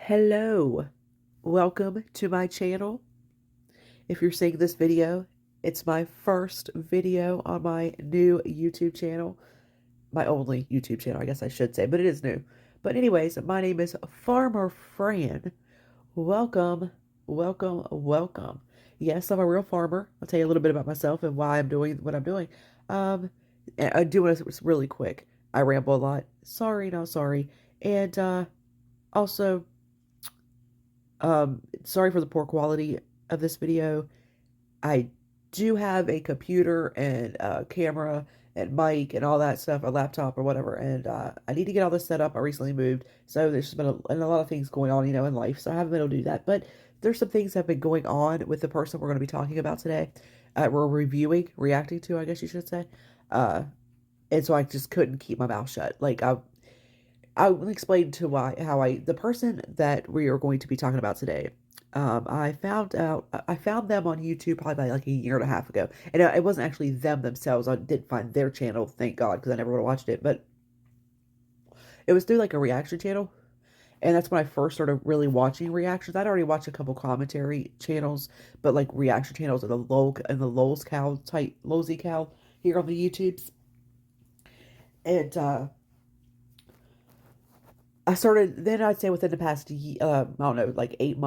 Hello, welcome to my channel. If you're seeing this video, it's my first video on my new YouTube channel. My only YouTube channel, I guess I should say, but it is new. But anyways, my name is Farmer Fran. Welcome, welcome, welcome. Yes, I'm a real farmer. I'll tell you a little bit about myself and why I'm doing what I'm doing. And I do want to really quick. I ramble a lot. Sorry, not sorry. And also, sorry for the poor quality of this video. I do have a computer and a camera and mic and all that stuff, a laptop or whatever, and I need to get all this set up. I recently moved, so there's just been a lot of things going on, in life, so I haven't been able to do that. But there's some things that have been going on with the person we're going to be talking about today. We're reacting to, I guess you should say. And so I just couldn't keep my mouth shut. I will explain to the person that we are going to be talking about today. I found them on YouTube probably like a year and a half ago, and it wasn't actually them themselves. I did find their channel, thank God, because I never would have watched it, but it was through like a reaction channel, and that's when I first started really watching reactions. I'd already watched a couple commentary channels, but like reaction channels and the Lol's Cow type, Lolzy Cow here on the YouTubes, and I started, then I'd say within the past, I don't know, like 8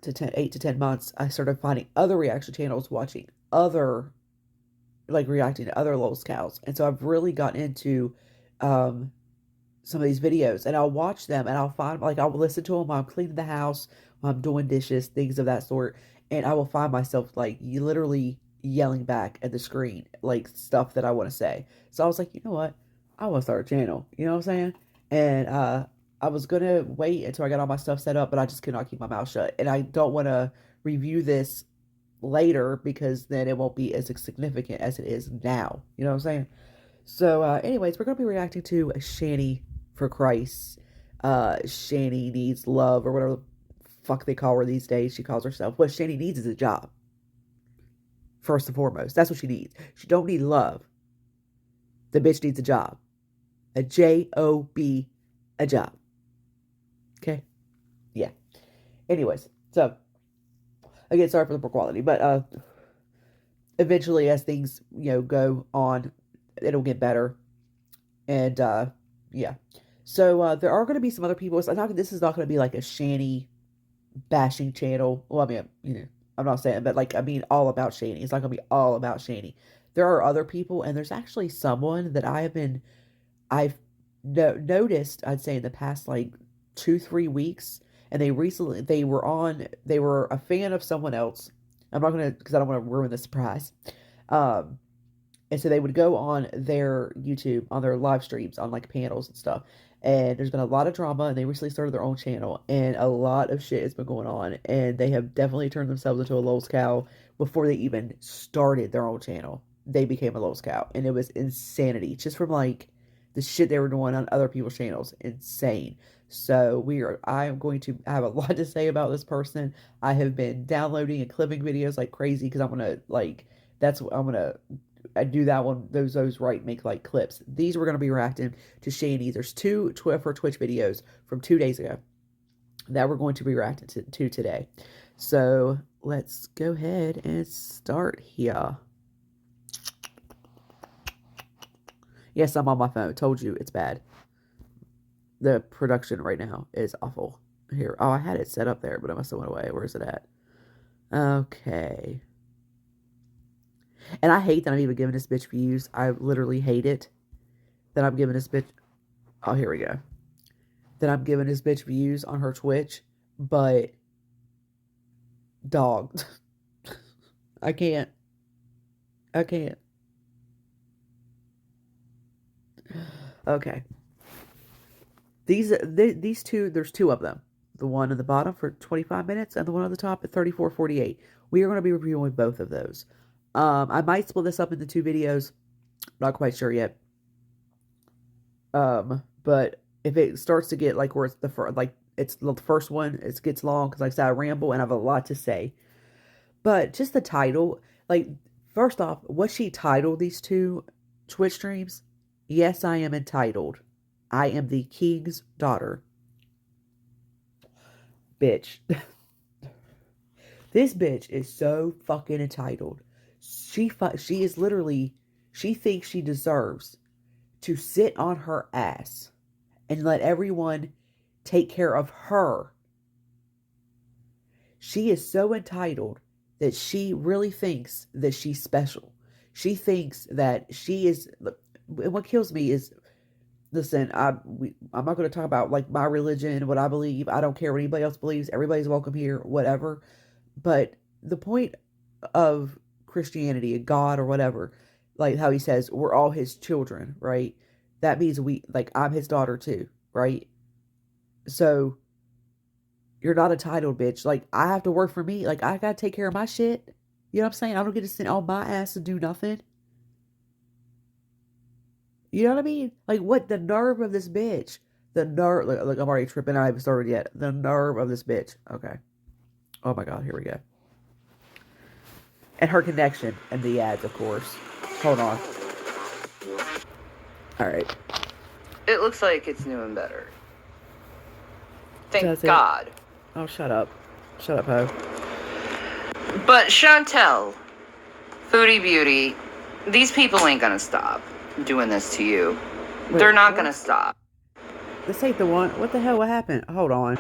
to 10 months, I started finding other reaction channels, watching other, like reacting to other Lol's cows. And so I've really gotten into some of these videos, and I'll watch them and I'll find, like, I'll listen to them while I'm cleaning the house, while I'm doing dishes, things of that sort. And I will find myself like literally yelling back at the screen, like stuff that I want to say. So I was like, you know what? I want to start a channel. You know what I'm saying? And I was going to wait until I got all my stuff set up, but I just could not keep my mouth shut. And I don't want to review this later because then it won't be as significant as it is now. You know what I'm saying? So, anyways, we're going to be reacting to ShannyForChrist. Shanny needs love, or whatever the fuck they call her these days. She calls herself. What Shanny needs is a job. First and foremost. That's what she needs. She don't need love. The bitch needs a job. A J-O-B, a job. Okay? Yeah. Anyways, so, again, sorry for the poor quality, but eventually as things, go on, it'll get better. And, yeah. So, there are going to be some other people. This is not going to be like a Shanny bashing channel. Well, I mean, I'm not saying, but like, I mean, all about Shanny. It's not going to be all about Shanny. There are other people, and there's actually someone that I've noticed, I'd say, in the past like 2-3 weeks, and they were a fan of someone else. I'm not gonna, because I don't want to ruin the surprise. And so they would go on their YouTube, on their live streams, on like panels and stuff. And there's been a lot of drama, and they recently started their own channel, and a lot of shit has been going on, and they have definitely turned themselves into a Lol's cow before they even started their own channel. They became a Lol's cow, and it was insanity, just from like the shit they were doing on other people's channels. Insane. So I am going to have a lot to say about this person. I have been downloading and clipping videos like crazy, because I'm gonna like, I do that one, those right, make like clips. These we're gonna be reacting to Shanny. There's two for Twitch videos from 2 days ago that we're going to be reacting to today. So let's go ahead and start here. Yes, I'm on my phone. Told you it's bad. The production right now is awful. Here. Oh, I had it set up there, but it must have went away. Where is it at? Okay. And I hate that I'm even giving this bitch views. I literally hate it that I'm giving this bitch... Oh, here we go. That I'm giving this bitch views on her Twitch, but... Dog. I can't. I can't. Okay. These two, there's two of them. The one at the bottom for 25 minutes and the one on the top at 34:48. We are going to be reviewing both of those. I might split this up into 2 videos. Not quite sure yet. But if it starts to get like where it's it's the first one, it gets long, because like I said, I ramble and I have a lot to say. But just the title, like, first off, what she titled these 2 Twitch streams, yes, I am entitled. I am the king's daughter. bitch. This bitch is so fucking entitled. She is literally, she thinks she deserves to sit on her ass and let everyone take care of her. She is so entitled that she really thinks that she's special. She thinks that she is, and what kills me is, listen, I'm not going to talk about like my religion, what I believe. I don't care what anybody else believes. Everybody's welcome here, whatever. But the point of Christianity, God or whatever, like how he says, we're all his children, right? That means I'm his daughter too, right? So you're not entitled, bitch. Like, I have to work for me. Like, I gotta take care of my shit. You know what I'm saying? I don't get to sit on my ass and do nothing. You know what I mean? Like, what the nerve of this bitch? The nerve. Look, I'm already tripping. I haven't started yet. The nerve of this bitch. Okay. Oh my God. Here we go. And her connection and the ads, of course. Hold on. All right. It looks like it's new and better. Thank Does it? God. Oh, shut up. Shut up, ho. But Chantel, Foodie Beauty, these people ain't gonna stop doing this to you. Wait, they're not gonna stop. This ain't the one. What the hell? What happened? Hold on.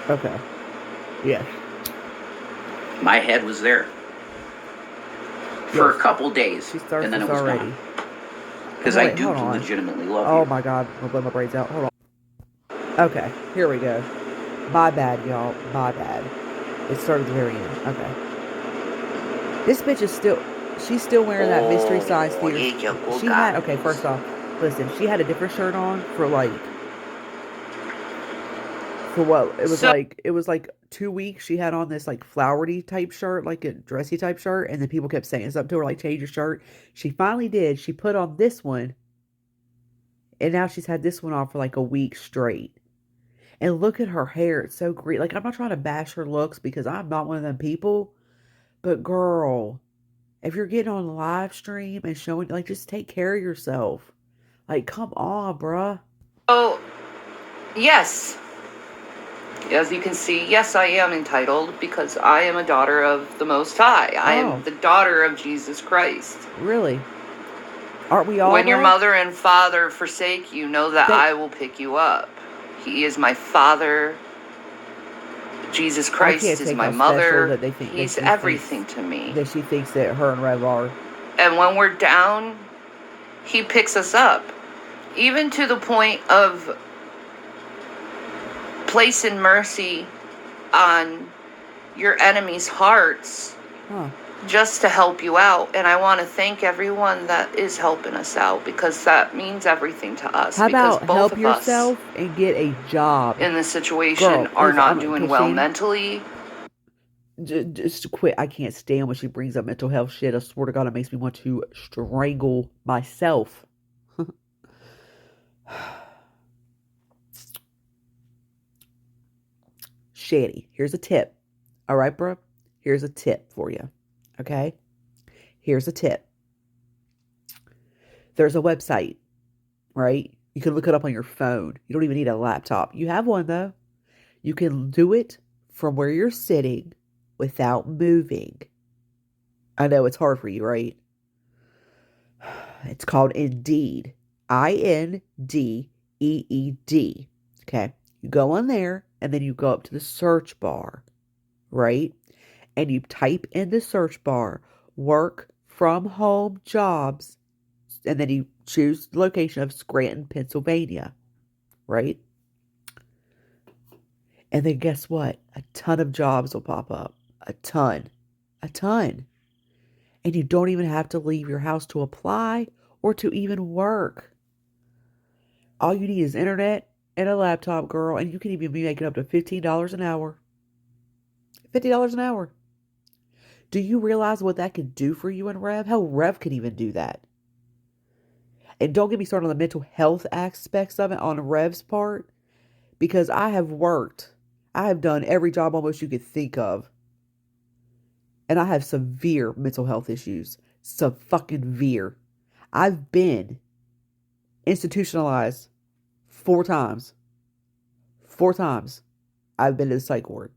Okay. Yeah. My head was there for a couple days, She starts and then this it was already. gone. Because I do legitimately love you. Oh my God. I'm gonna blow my brains out. Hold on. Okay. Here we go. My bad, y'all. My bad. It started at the very end. Okay. This bitch is still... She's still wearing that Mystery Science Theater. She had... Okay, first off, listen. She had a different shirt on for like... For what? It was like 2 weeks. She had on this like flowery type shirt, like a dressy type shirt. And then people kept saying something to her like, change your shirt. She finally did. She put on this one. And now she's had this one on for like a week straight. And look at her hair. It's so great. Like, I'm not trying to bash her looks because I'm not one of them people. But girl, if you're getting on a live stream and showing, like, just take care of yourself. Like, come on, bruh. Oh, yes. As you can see, yes, I am entitled because I am a daughter of the Most High. I am the daughter of Jesus Christ. Really? Aren't we all? When your mother and father forsake you, know that I will pick you up. He is my father. Jesus Christ is my mother. He's everything to me. That she thinks that her and Rev are. And when we're down, he picks us up. Even to the point of placing mercy on your enemies' hearts. Just to help you out. And I want to thank everyone that is helping us out because that means everything to us. How about help yourself and get a job? In this situation, are not doing well mentally. Just quit. I can't stand when she brings up mental health shit. I swear to God, it makes me want to strangle myself. Shanny, here's a tip. All right, bro? Here's a tip for you. Okay? Here's a tip. There's a website, right? You can look it up on your phone. You don't even need a laptop. You have one, though. You can do it from where you're sitting without moving. I know it's hard for you, right? It's called Indeed. Indeed. Okay? You go on there, and then you go up to the search bar, right? And you type in the search bar, work from home jobs, and then you choose the location of Scranton, Pennsylvania, right? And then guess what? A ton of jobs will pop up. A ton. And you don't even have to leave your house to apply or to even work. All you need is internet and a laptop, girl, and you can even be making up to $15 an hour. $50 an hour. Do you realize what that could do for you and Rev? Hell, Rev can even do that. And don't get me started on the mental health aspects of it on Rev's part. Because I have done every job almost you could think of. And I have severe mental health issues. So fucking severe. I've been institutionalized 4 times. 4 times. I've been to the psych ward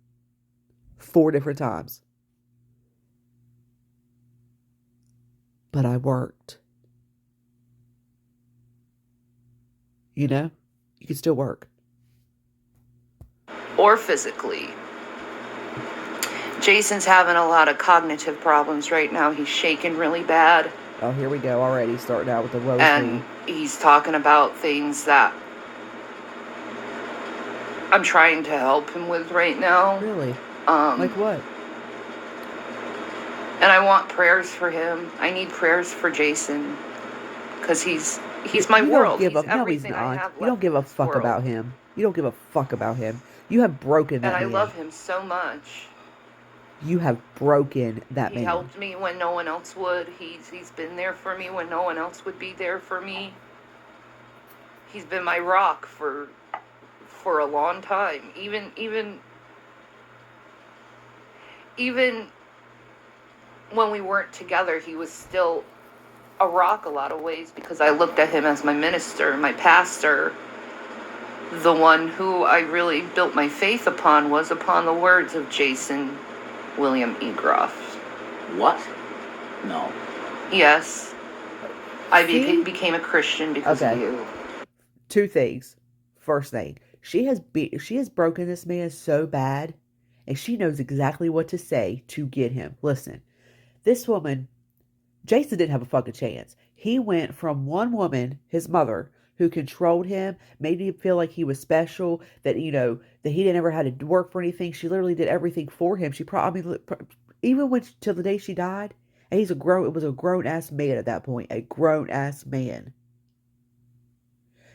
4 different times. But I worked. You know? You can still work. Or physically. Jason's having a lot of cognitive problems right now. He's shaking really bad. Oh, here we go already, starting out with the woe is And me. he's talking about things that I'm trying to help him with right now. Really? Like what? And I want prayers for him. I need prayers for Jason. Because he's my world. He's everything I have left. You don't give a fuck about him. You don't give a fuck about him. You have broken that man. And I love him so much. You have broken that man. He helped me when no one else would. He's been there for me when no one else would be there for me. He's been my rock for a long time. Even when we weren't together, he was still a rock a lot of ways, because I looked at him as my minister, my pastor. The one who I really built my faith upon was upon the words of Jason William E. Groff. What? No. Yes. I became a Christian because of you. 2 things. First thing, she has broken this man so bad, and she knows exactly what to say to get him. Listen, this woman, Jason didn't have a fucking chance. He went from one woman, his mother, who controlled him, made him feel like he was special, that, you know, that he didn't ever had to work for anything. She literally did everything for him. She probably, even when, till the day she died, and it was a grown-ass man at that point, a grown-ass man.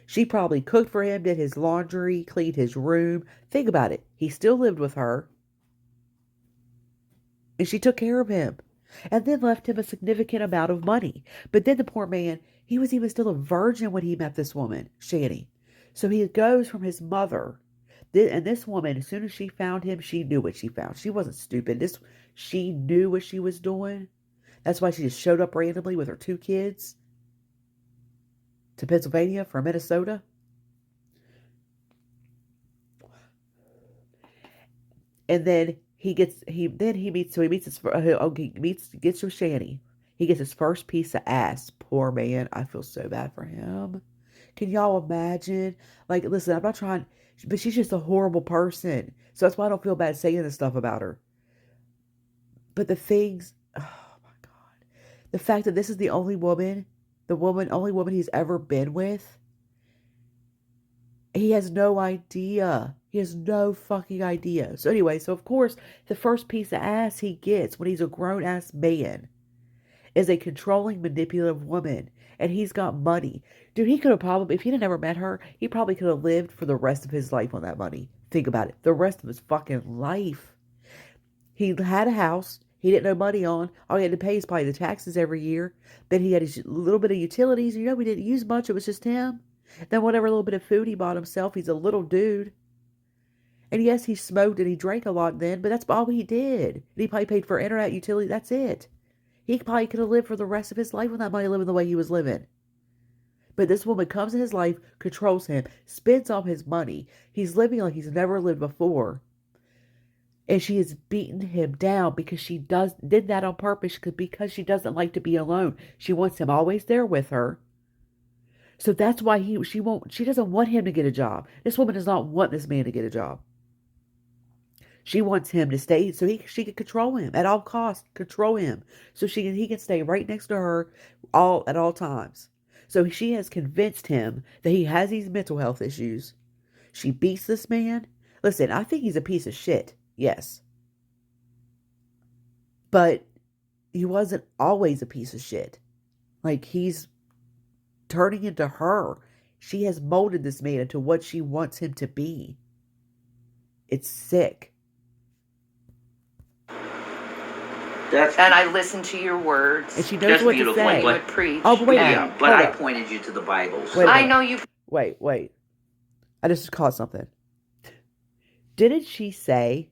She probably cooked for him, did his laundry, cleaned his room. Think about it. He still lived with her. And she took care of him. And then left him a significant amount of money. But then the poor man, he was even still a virgin when he met this woman, Shanny. So he goes from his mother. And this woman, as soon as she found him, she knew what she found. She wasn't stupid. She knew what she was doing. That's why she just showed up randomly with her 2 kids to Pennsylvania from Minnesota. And then he gets with Shanny. He gets his first piece of ass. Poor man. I feel so bad for him. Can y'all imagine? Like, listen, I'm not trying, but she's just a horrible person. So that's why I don't feel bad saying this stuff about her. But the things, oh my God. The fact that this is the only woman he's ever been with. He has no idea. He has no fucking idea. So anyway, of course, the first piece of ass he gets when he's a grown-ass man is a controlling, manipulative woman. And he's got money. Dude, he could have probably, if he'd have never met her, he probably could have lived for the rest of his life on that money. Think about it. The rest of his fucking life. He had a house he didn't know money on. All he had to pay is probably the taxes every year. Then he had his little bit of utilities. You know, we didn't use much. It was just him. Then whatever little bit of food he bought himself, he's a little dude. And yes, he smoked and he drank a lot then, but that's all he did. And he probably paid for internet utility. That's it. He probably could have lived for the rest of his life with that money, living the way he was living. But this woman comes in his life, controls him, spends all his money. He's living like he's never lived before. And she has beaten him down because she did that on purpose, because she doesn't like to be alone. She wants him always there with her. So that's why she doesn't want him to get a job. This woman does not want this man to get a job. She wants him to stay so she can control him at all costs, control him so he can stay right next to her at all times. So she has convinced him that he has these mental health issues. She beats this man. Listen, I think he's a piece of shit. Yes. But he wasn't always a piece of shit. Like, he's turning into her. She has molded this man into what she wants him to be. It's sick. And I listen to your words. And she knows what to say. You would preach. Oh, but wait. Yeah, but I pointed you to the Bible. So. I know you. Wait. I just caught something. Didn't she say,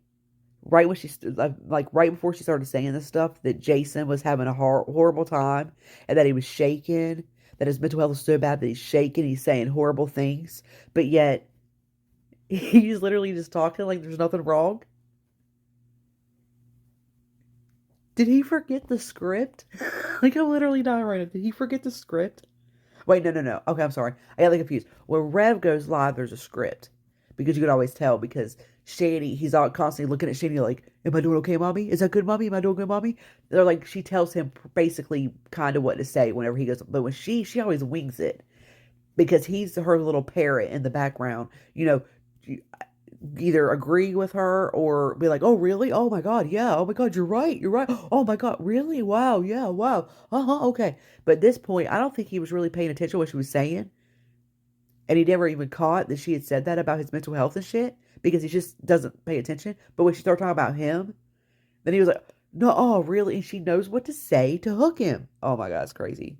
right before she started saying this stuff, that Jason was having a horrible time and that he was shaking, that his mental health was so bad that he's shaking, he's saying horrible things, but yet He's literally just talking like there's nothing wrong. Did he forget the script? Like, I'm literally dying right now. Did he forget the script? Wait, no. Okay, I'm sorry. I got confused. When Rev goes live, there's a script. Because you could always tell, because Shanny, he's all constantly looking at Shanny like, am I doing okay, mommy? Is that good, mommy? Am I doing good, mommy? They're like, she tells him basically kind of what to say whenever he goes, but when she always wings it. Because he's her little parrot in the background, either agree with her or be like, oh, really? Oh, my God. Yeah. Oh, my God. You're right. You're right. Oh, my God. Really? Wow. Yeah. Wow. Okay. But at this point, I don't think he was really paying attention to what she was saying. And he never even caught that she had said that about his mental health and shit because he just doesn't pay attention. But when she started talking about him, then he was like, no, oh, really? And she knows what to say to hook him. Oh, my God. It's crazy.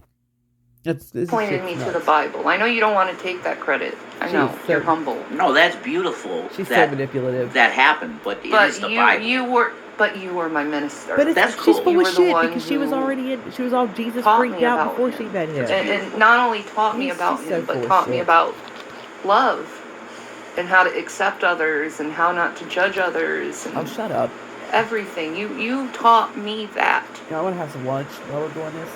Pointed me to the Bible. I know you don't want to take that credit. I know you're humble. No, that's beautiful. She's so manipulative. That happened, but it is the Bible. You were my minister. But that's cool. She's full of shit because she was already in. She was all Jesus freaked out before she met him. And not only taught me about him, but taught me about love and how to accept others and how not to judge others. And shut up. Everything. You taught me that. I want to have some lunch while we're doing this.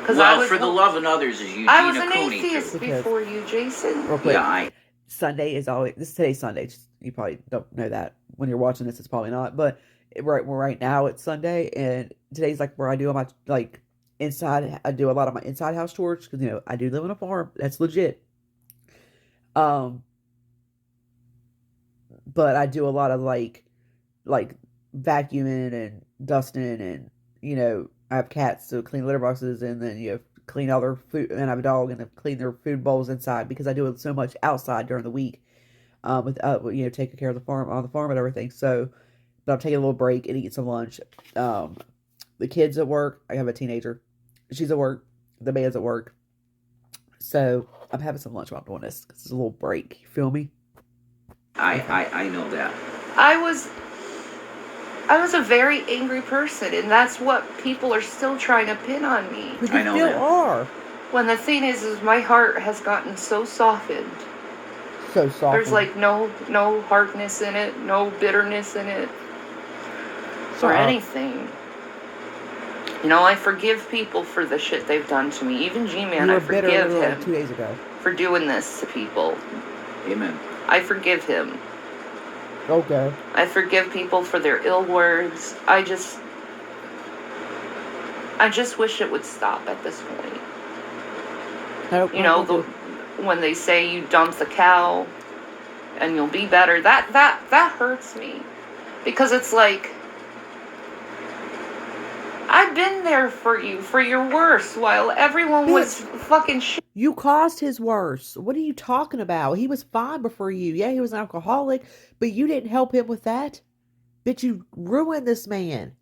Well, for the love of others is Eugenia I was an Cooney atheist too. before you, Jason. Real quick. Yeah, Sunday is always... Today's Sunday. You probably don't know that. When you're watching this, it's probably not. But right now, it's Sunday. And today's like where I do all my... Like, inside... I do a lot of my inside house chores. Because, I do live on a farm. That's legit. But I do a lot of, like vacuuming and dusting and, I have cats to clean litter boxes and then, clean all their food, and I have a dog and clean their food bowls inside because I do it so much outside during the week, taking care of the farm, on the farm and everything. So, but I'm taking a little break and eating some lunch. The kids at work, I have a teenager. She's at work. The man's at work. So, I'm having some lunch while I'm doing this. It's a little break. You feel me? I know that. I was a very angry person, and that's what people are still trying to pin on me. But you still are. When the thing is my heart has gotten so softened. So softened. There's like no hardness in it, no bitterness in it, or anything. I forgive people for the shit they've done to me. Even Gman, I forgive him. Like 2 days ago. For doing this to people. Amen. I forgive him. Okay. I forgive people for their ill words. I just wish it would stop at this point. When they say you dump the cow and you'll be better, that hurts me. Because it's like, I've been there for you, for your worst, while everyone was fucking shit. You caused his worst. What are you talking about? He was fine before you. Yeah, he was an alcoholic, but you didn't help him with that. Bitch, you ruined this man.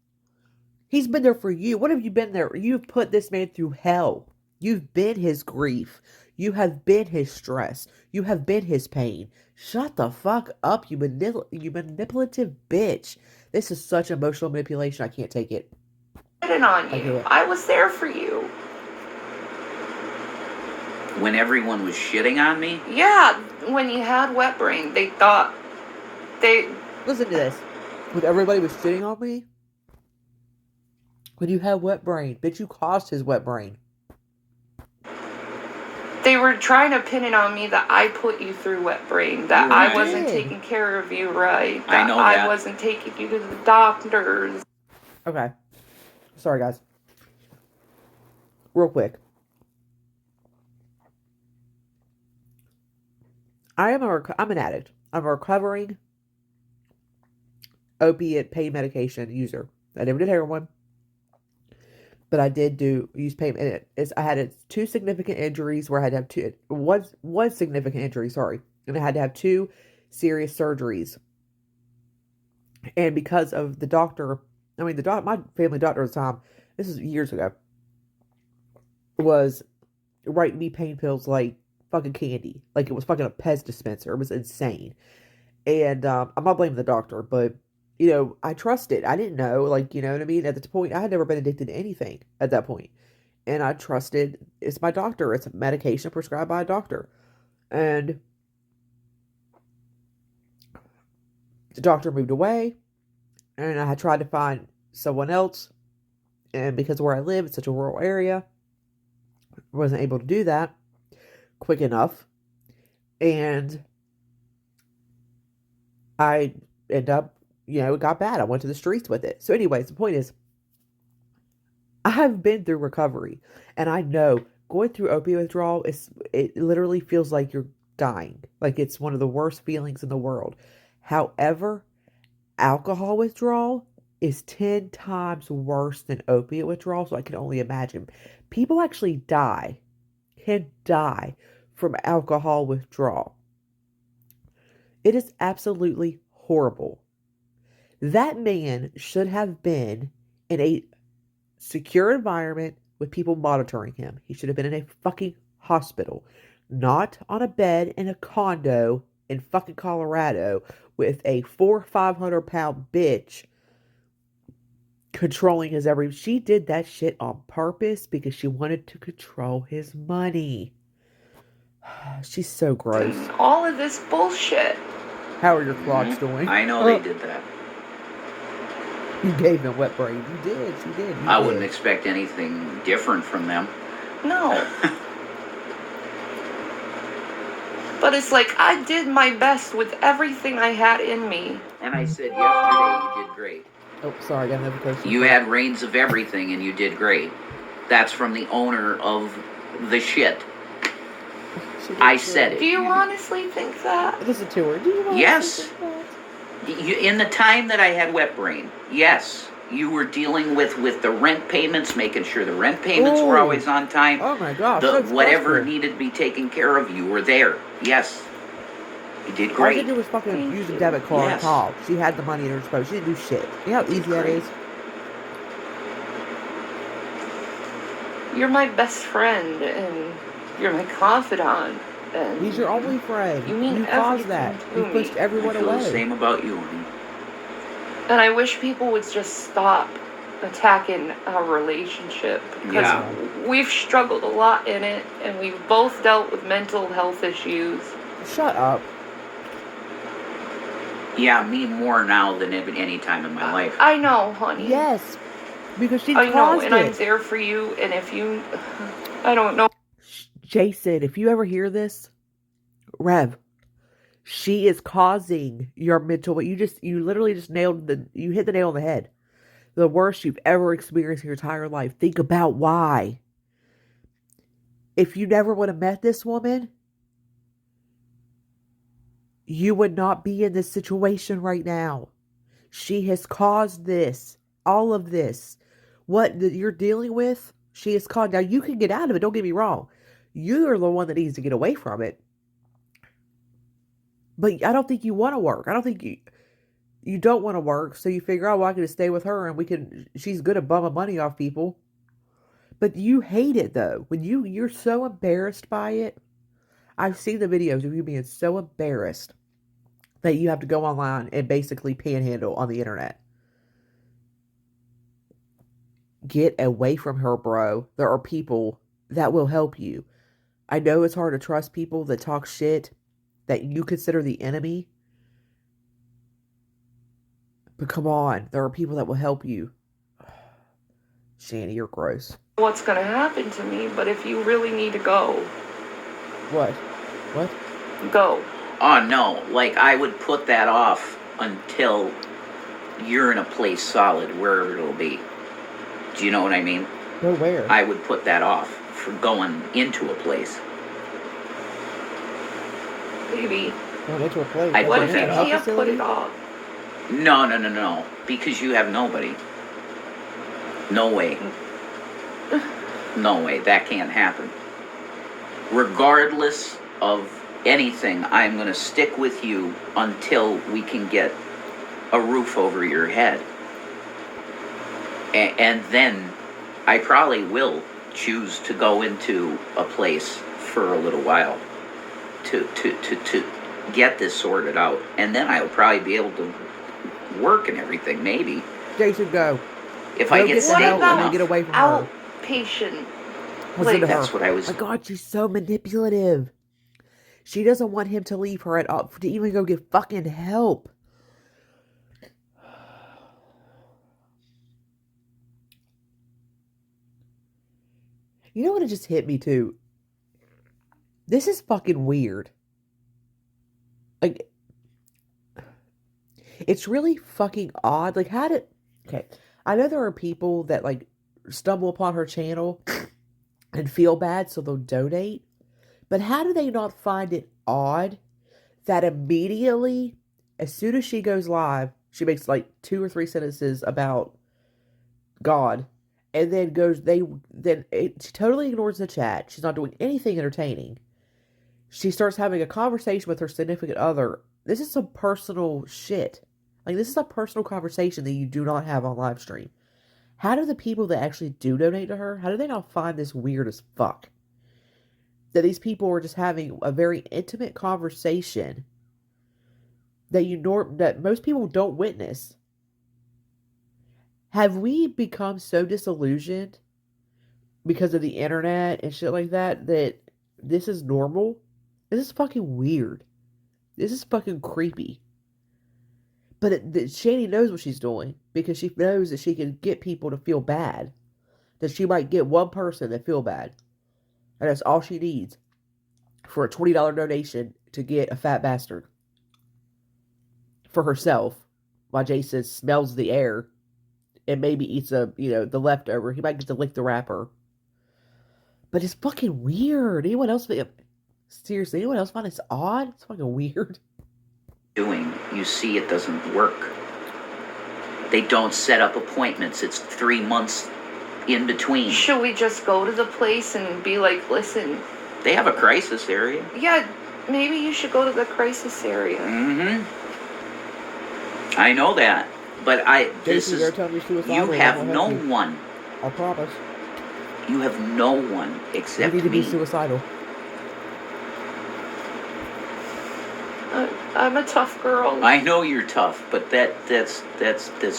He's been there for you. What have you been there? You've put this man through hell. You've been his grief. You have been his stress. You have been his pain. Shut the fuck up, you manipulative bitch. This is such emotional manipulation. I can't take it. On you. I was there for you. When everyone was shitting on me? Yeah, when you had wet brain, they thought Listen to this. When everybody was shitting on me? When you had wet brain. Bitch, you caused his wet brain. They were trying to pin it on me that I put you through wet brain. That I wasn't taking care of you right. That I know that. I wasn't taking you to the doctors. Okay. Sorry, guys. Real quick. I'm an addict. I'm a recovering opiate pain medication user. I never did heroin, but I did use pain. I had 2 significant injuries where I had to have one significant injury, sorry, and I had to have 2 serious surgeries. And because of the doctor, my family doctor at the time, this is years ago, was writing me pain pills like fucking candy. Like it was fucking a Pez dispenser. It was insane. And I'm not blaming the doctor, but, I trusted. I didn't know, like, you know what I mean? At the point, I had never been addicted to anything at that point. And I trusted, it's my doctor. It's a medication prescribed by a doctor. And The doctor moved away, and I had tried to find someone else. And because where I live, it's such a rural area, I wasn't able to do that quick enough. And I ended up, it got bad. I went to the streets with it. So anyways, the point is, I have been through recovery, and I know going through opiate withdrawal, it literally feels like you're dying. Like it's one of the worst feelings in the world. However, alcohol withdrawal is 10 times worse than opiate withdrawal, so I can only imagine. People actually can die from alcohol withdrawal. It is absolutely horrible. That man should have been in a secure environment with people monitoring him. He should have been in a fucking hospital, not on a bed in a condo in fucking Colorado with a 400-500-pound bitch controlling his every. She did that shit on purpose because she wanted to control his money. She's so gross. All of this bullshit. How are your clocks doing? I know they did that. You gave them wet brain. You did. You did. I wouldn't expect anything different from them. No. But it's like I did my best with everything I had in me. And I said yesterday you did great. Oh, sorry, I got another question. You had reins of everything and you did great. That's from the owner of the shit. I said it. Do you honestly think that? Listen to her. Do you honestly think that? In the time that I had wet brain, yes. You were dealing with the rent payments, making sure the rent payments were always on time. Oh my gosh. Whatever needed to be taken care of, you were there. Yes. You did great. All she did was fucking use a debit card and call. She had the money in her disposal. She didn't do shit. You know how easy that is? You're my best friend, and you're my confidant. And he's your only friend. You mean caused that. You pushed everyone away. I feel the same about you, honey. And I wish people would just stop attacking our relationship. Because we've struggled a lot in it, and we've both dealt with mental health issues. Shut up. Yeah, me more now than any time in my life. I know, honey. Yes. Because she caused it. I know, and I'm there for you, and if you... I don't know. Jason, if you ever hear this, Rev, she is causing your mental... You literally just you hit the nail on the head. The worst you've ever experienced in your entire life. Think about why. If you never would have met this woman, you would not be in this situation right now. She has caused this. All of this. What you're dealing with, she has caused. Now, you can get out of it. Don't get me wrong. You're the one that needs to get away from it. But I don't think you want to work. I don't think you don't want to work. So you figure out, well, I can just stay with her and she's good at bumming money off people. But you hate it though. When you're so embarrassed by it. I've seen the videos of you being so embarrassed that you have to go online and basically panhandle on the internet. Get away from her, bro. There are people that will help you. I know it's hard to trust people that talk shit, that you consider the enemy. But come on, there are people that will help you. Shanny, you're gross. What's going to happen to me, but if you really need to go. What? Go. Oh, no. Like, I would put that off until you're in a place solid, wherever it'll be. Do you know what I mean? Go where? I would put that off for going into a place. Maybe. Going into a place? What if you can't put it off? No. Because you have nobody. No way. No way. That can't happen. Regardless of anything, I'm going to stick with you until we can get a roof over your head. And then I probably will choose to go into a place for a little while to get this sorted out. And then I'll probably be able to work and everything, maybe. Jason, go. If I get some help and get away from her. Outpatient. Listen to her. That's what I was... My God, she's so manipulative. She doesn't want him to leave her at all, to even go get fucking help. You know what? It just hit me too. This is fucking weird. Like, it's really fucking odd. Like, okay, I know there are people that, like, stumble upon her channel and feel bad, so they'll donate. But how do they not find it odd that immediately, as soon as she goes live, she makes, like, 2 or 3 sentences about God, and then she totally ignores the chat. She's not doing anything entertaining. She starts having a conversation with her significant other. This is some personal shit. Like, this is a personal conversation that you do not have on live stream. How do the people that actually do donate to her, how do they not find this weird as fuck? That these people are just having a very intimate conversation that most people don't witness. Have we become so disillusioned because of the internet and shit like that this is normal? This is fucking weird. This is fucking creepy. But Shanny knows what she's doing because she knows that she can get people to feel bad. That she might get one person that feel bad. And that's all she needs for a $20 donation to get a fat bastard for herself while Jason smells the air and maybe eats the leftover. He might get to lick the wrapper. But it's fucking weird. Seriously, anyone else find this odd? It's fucking weird. You see it doesn't work. They don't set up appointments. It's 3 months in between. Should we just go to the place and be like, listen? They have a crisis area. Yeah, maybe you should go to the crisis area. Mm-hmm. I know that. But you have no one. I promise. You have no one except me. You need to be suicidal. I'm a tough girl. I know you're tough, but that's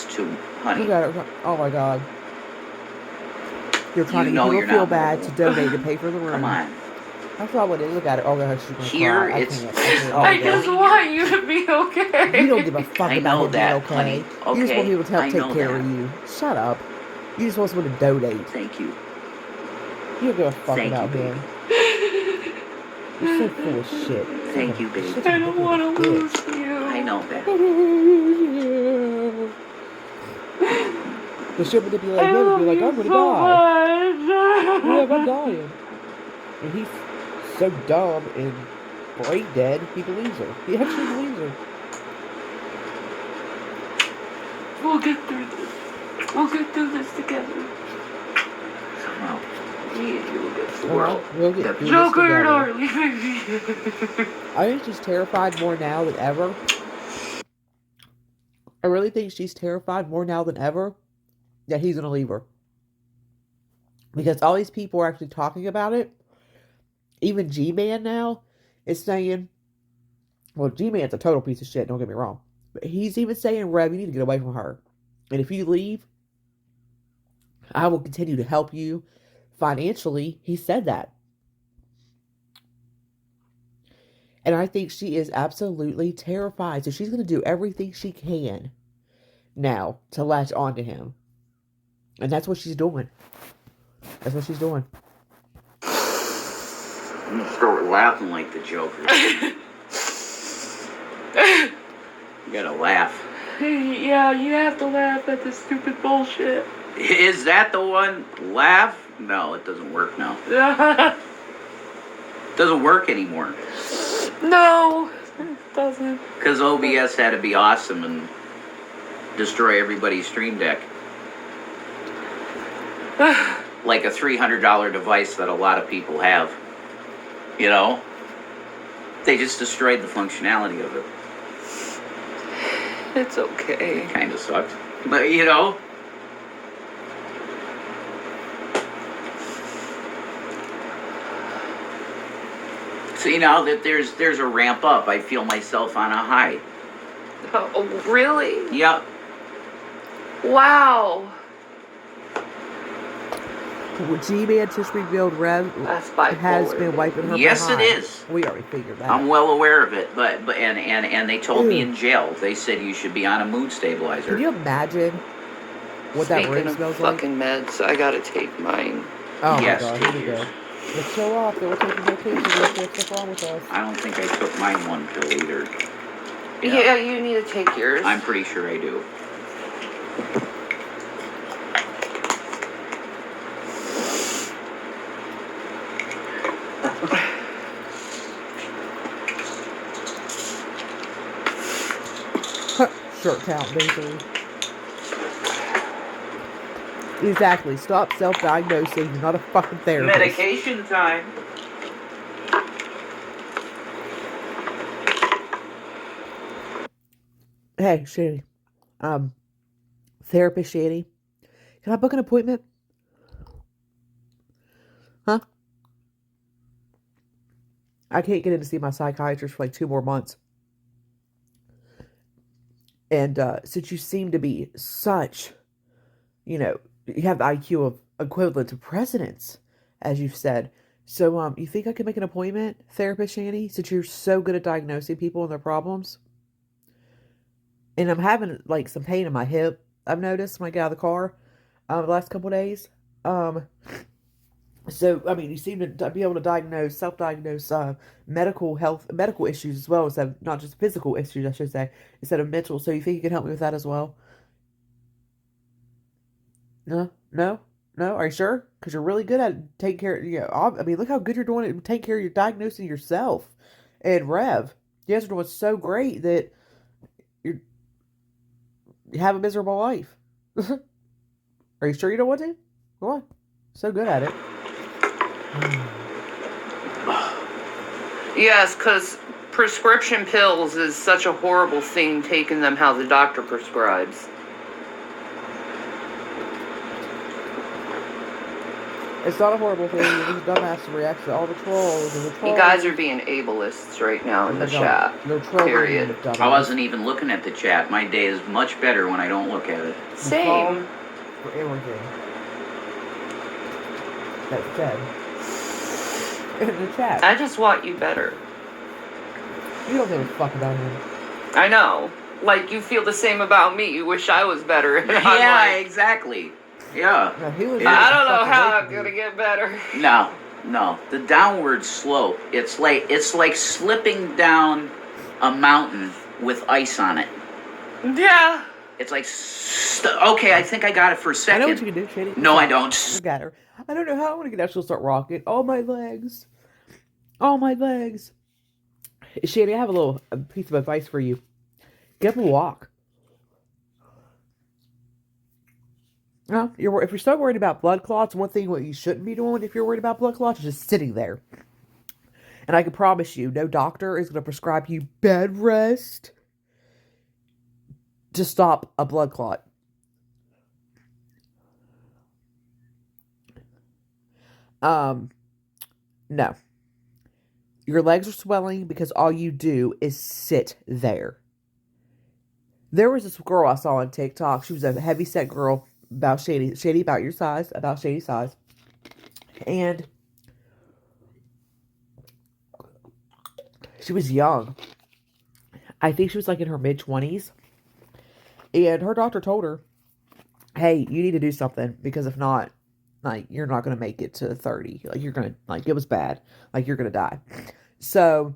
too, honey. You got it. Oh my God. You're trying to make people feel bad to donate to pay for the room. Come on. That's not what it is. Look at it. Oh God, she's gonna Here cry. it's. I just want you to be okay. You don't give a fuck about him being okay. Honey. Okay. You just want people to help take care of you. Shut up. You just want someone to donate. Thank you. You don't give a fuck about him. You're so full of shit. Thank you, baby. I don't want to lose you. I know that. The shit manipulate him and be like, I'm gonna die. Yeah, I'm dying. And he's so dumb and brain dead, he believes her. He actually believes her. We'll get through this. We'll get through this together. Somehow. Me and you will get through the world. We'll get through Joker this and Harley, baby. I think she's terrified more now than ever. I really think she's terrified more now than ever that he's gonna leave her. Because all these people are actually talking about it. Even Gman now is saying, well, Gman's a total piece of shit, don't get me wrong. But he's even saying, Rev, you need to get away from her. And if you leave, I will continue to help you financially. He said that. And I think she is absolutely terrified. So she's going to do everything she can now to latch onto him. And that's what she's doing. That's what she's doing. I'm gonna start laughing like the Joker. You gotta laugh. Yeah, you have to laugh at this stupid bullshit. Is that the one? Laugh? No, it doesn't work now. It doesn't work anymore. No, it doesn't. Because OBS had to be awesome and destroy everybody's Stream Deck. Like a $300 device that a lot of people have. You know? They just destroyed the functionality of it. It's okay. It kind of sucked. But, you know? See, now that there's a ramp up, I feel myself on a high. Oh, really? Yep. Wow. Gman just revealed Rev has been wiping her Yes, behind. it is. We already figured that. I'm well aware of it, but they told me in jail. They said you should be on a mood stabilizer. Can you imagine what that room smells like? Fucking meds, I gotta take mine. Oh my Yes, God, 2 here we years. go. Let's show off that we're taking medication. We have stuff wrong with us. I don't think I took my 1 pill either. Yeah, you need to take yours. I'm pretty sure I do. Shirt count, basically. Exactly. Stop self-diagnosing. You're not a fucking therapist. Medication time. Hey, Shanny. Therapist Shanny. Can I book an appointment? Huh? I can't get in to see my psychiatrist for like 2 more months. And since you seem to be such, you have the IQ of equivalent to presidents, as you've said. So, you think I could make an appointment, therapist Shanny, since you're so good at diagnosing people and their problems? And I'm having like some pain in my hip. I've noticed when I get out of the car, the last couple of days. So I mean, you seem to be able to self-diagnose medical issues as well instead of not just physical issues, I should say, instead of mental. So you think you can help me with that as well? No, no, no. Are you sure? Because you're really good at taking care. I mean, look how good you're doing at taking care of your diagnosing yourself. And Rev, you guys are doing so great that you have a miserable life. Are you sure you don't want to? Go on. So good at it. Yes, because prescription pills is such a horrible thing, taking them how the doctor prescribes. It's not a horrible thing. These dumbasses react to all the trolls and the trolls. You guys are being ableists right now in the chat. You're trolling. Period. I wasn't even looking at the chat. My day is much better when I don't look at it. Same. For everything. That's said. In the chat. I just want you better. You don't give a fuck about him. I know. Like, you feel the same about me. You wish I was better. Yeah, exactly. Yeah. No, I don't know how I'm gonna get better. No. The downward slope. It's like slipping down a mountain with ice on it. Yeah. It's like, okay, I think I got it for a second. I know what you can do, Shanny. No, I don't. I got her. I don't know how I'm gonna actually start rocking. All my legs. All my legs. Shanny, I have a piece of advice for you. Get up and walk. No, if you're so worried about blood clots, one thing what you shouldn't be doing if you're worried about blood clots is just sitting there. And I can promise you, no doctor is going to prescribe you bed rest to stop a blood clot. No. Your legs are swelling because all you do is sit there. There was this girl I saw on TikTok. She was a heavy-set girl. About Shady about your size, about Shady size. And she was young. I think she was like in her mid-20s. And her doctor told her, hey, you need to do something because if not, like, you're not going to make it to 30. Like, you're going to, like, it was bad. Like, you're going to die. So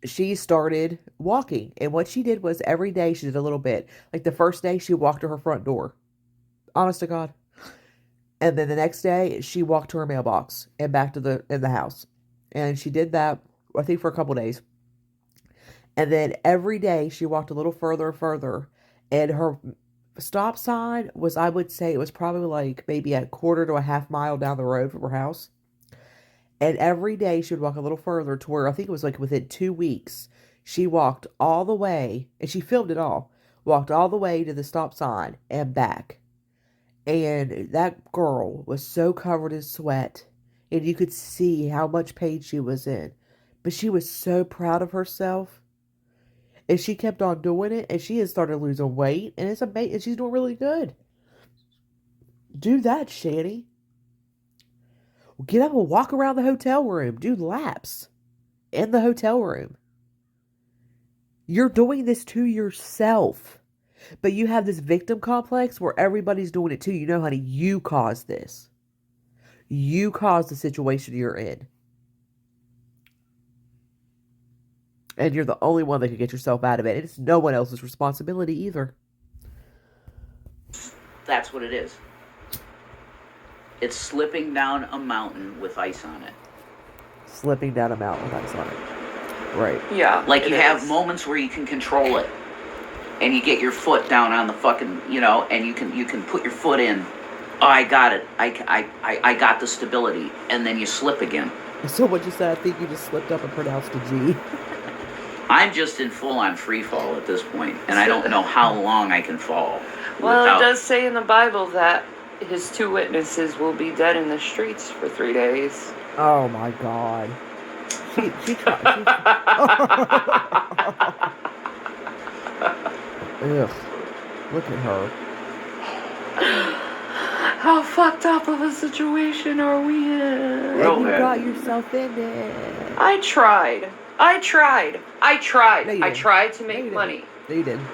she started walking. And what she did was every day she did a little bit. Like, the first day she walked to her front door. Honest to God. And then the next day, she walked to her mailbox and back to in the house. And she did that, I think, for a couple days. And then every day, she walked a little further and further. And her stop sign was, I would say, it was probably like maybe a quarter to a half mile down the road from her house. And every day, she would walk a little further to where, I think it was like within 2 weeks, she walked all the way, and she filmed it all, walked all the way to the stop sign and back. And that girl was so covered in sweat. And you could see how much pain she was in. But she was so proud of herself. And she kept on doing it. And she has started losing weight. And it's amazing. And she's doing really good. Do that, Shanny. Get up and walk around the hotel room. Do laps in the hotel room. You're doing this to yourself. But you have this victim complex where everybody's doing it too. You know, honey, you caused this. You caused the situation you're in. And you're the only one that can get yourself out of it. And it's no one else's responsibility either. That's what it is. It's slipping down a mountain with ice on it. Slipping down a mountain with ice on it. Right. Yeah. Like you have moments where you can control it. And you get your foot down on the fucking, and you can put your foot in. Oh, I got it. I got the stability. And then you slip again. So what you said, I think you just slipped up and pronounced a G. I'm just in full-on free fall at this point, and I don't know how long I can fall. Well, it does say in the Bible that his 2 witnesses will be dead in the streets for 3 days. Oh my God. She Ugh. Look at her. How fucked up of a situation are we in? And you got yourself in it. I tried. No, I tried to make money. No, you didn't.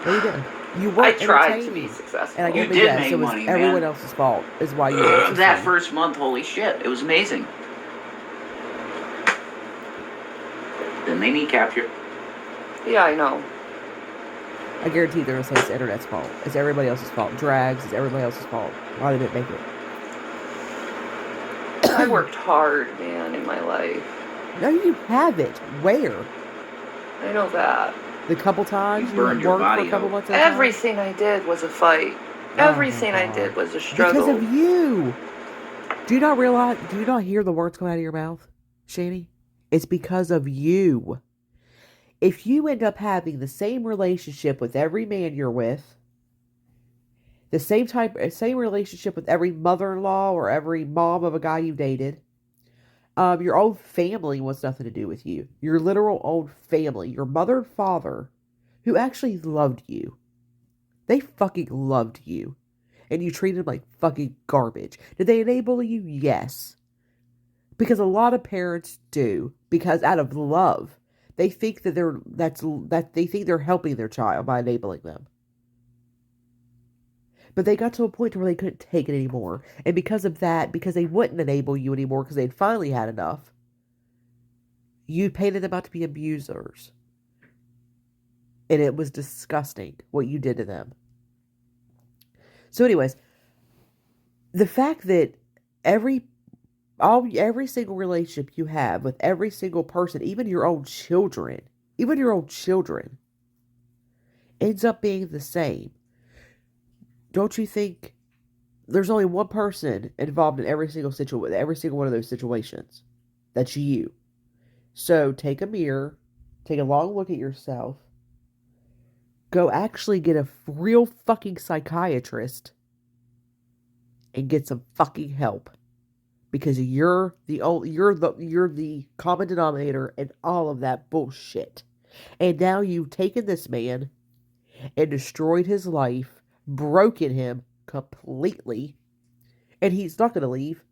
No, you didn't. You weren't. I tried to be successful. And I You give did yes, make it was money, everyone man. else's fault. Is why you were that first month, holy shit, it was amazing. Then they kneecap you. Yeah, I know. I guarantee they're going to say it's the internet's fault. It's everybody else's fault. Drags, it's everybody else's fault. Why did it make it? I worked hard, man, in my life. No, you haven't. Where? I know that. The couple times You burned you your worked for a body couple out. months at a time? Everything I did was a fight. Everything I did was a struggle. Because of you. Do you not realize, do you not hear the words come out of your mouth, Shanny? It's because of you. If you end up having the same relationship with every man you're with, the same relationship with every mother-in-law or every mom of a guy you dated, your own family wants nothing to do with you. Your literal own family, your mother and father, who actually loved you. They fucking loved you. And you treated them like fucking garbage. Did they enable you? Yes. Because a lot of parents do. Because out of love, they think that they're helping their child by enabling them. But they got to a point where they couldn't take it anymore. And because of that, because they wouldn't enable you anymore because they'd finally had enough, you painted them out to be abusers. And it was disgusting what you did to them. So anyways, the fact that every single relationship you have with every single person, even your own children, ends up being the same. Don't you think there's only one person involved in every single one of those situations? That's you. So take a mirror, take a long look at yourself, go actually get a real fucking psychiatrist and get some fucking help. Because you're the common denominator in all of that bullshit. And now you've taken this man and destroyed his life, broken him completely, and he's not going to leave.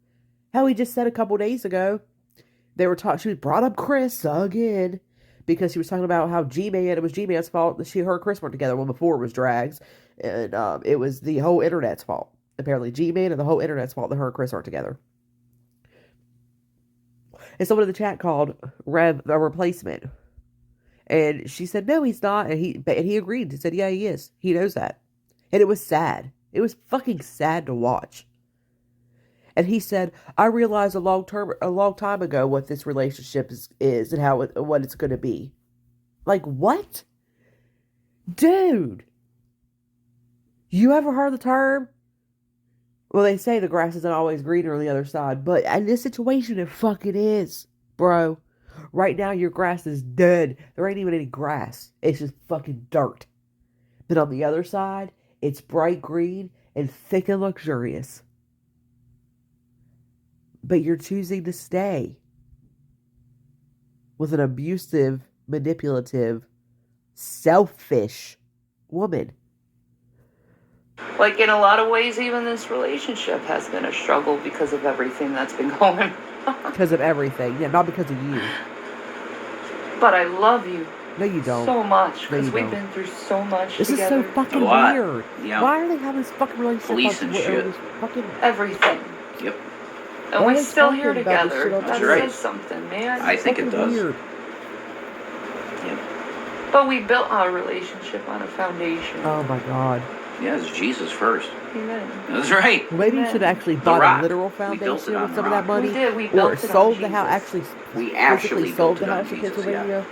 Hell, he just said a couple days ago, she brought up Chris again, because she was talking about how it was Gman's fault that her and Chris weren't together, when before it was Drags, and it was the whole internet's fault. Apparently, Gman and the whole internet's fault that her and Chris aren't together. And someone in the chat called Rev a replacement. And she said, no, he's not. And he agreed. He said, yeah, he is. He knows that. And it was sad. It was fucking sad to watch. And he said, I realized a long time ago what this relationship is and what it's going to be. Like, what? Dude. You ever heard the term? Well, they say the grass isn't always greener on the other side. But in this situation, it fucking is, bro. Right now, your grass is dead. There ain't even any grass. It's just fucking dirt. But on the other side, it's bright green and thick and luxurious. But you're choosing to stay with an abusive, manipulative, selfish woman. Like, in a lot of ways, even this relationship has been a struggle because of everything that's been going on. Because of everything. Yeah, not because of you. But I love you. No, you don't. So much. Because No, we've been through so much This together. is so fucking A lot. weird. Yeah. Why are they having this fucking relationship? Police and shit. Fucking... Everything. Yep. And we're still here talking about this together. shit on That Right. says something, man. I think it does. Weird. Yep. But we built our relationship on a foundation. Oh my God. Yeah, it's Jesus first. Amen. That's right. Well, maybe you Amen. should actually The buy rock. a literal We built it foundation on with the some of rock. that money. We did. We built Or it on sold the Jesus. house. Actually, We physically actually sold built the it on house in Jesus, Pennsylvania.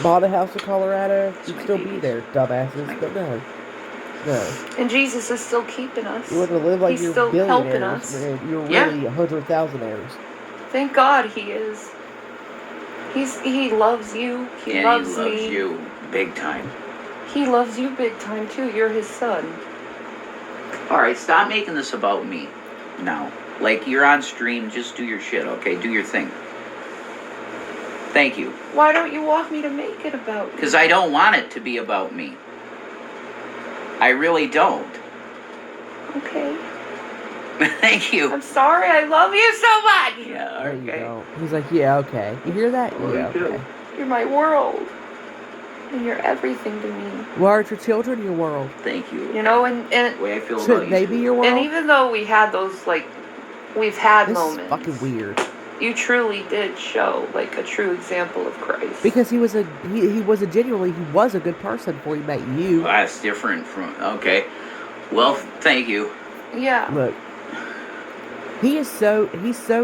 Bought a house in Colorado. It's You'd my still be babies. there, dumbasses. my But no. No. And Jesus is still keeping us. You want to live like He's you're still helping billionaires. us. And you're Yeah. really 100,000aires. Thank God he is. He loves you. He And loves he loves me. you big time. He loves you big time too. You're his son. All right, stop making this about me now. Like, you're on stream, just do your shit, okay? Do your thing. Thank you. Why don't you want me to make it about you? Because I don't want it to be about me. I really don't. Okay. Thank you. I'm sorry. I love you so much. Yeah, There you okay. go. He's like, yeah, okay. You hear that? Well, Yeah, you do. okay. You're my world. And you're everything to me. Why aren't your children your world? Thank you. You know, and The way I feel about Shouldn't you. they be your world? and even though we had those, like, we've had This is moments. fucking weird. You truly did show, like, a true example of Christ. Because he was a good person before he met you. Well, that's different from... Okay. Well, thank you. Yeah. Look, he's so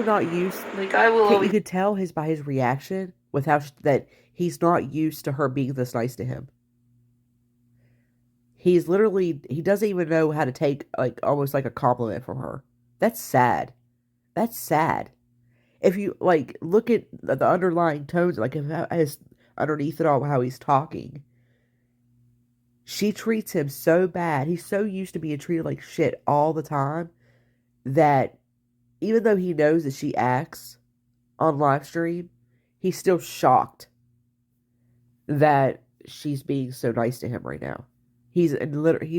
not used. Like, I will You always... could tell by his reaction with how that he's not used to her being this nice to him. He doesn't even know how to take, like, almost like a compliment from her. That's sad. That's sad. If you, like, look at the underlying tones, like, underneath it all, how he's talking. She treats him so bad. He's so used to being treated like shit all the time that even though he knows that she acts on live stream, he's still shocked that she's being so nice to him right now. He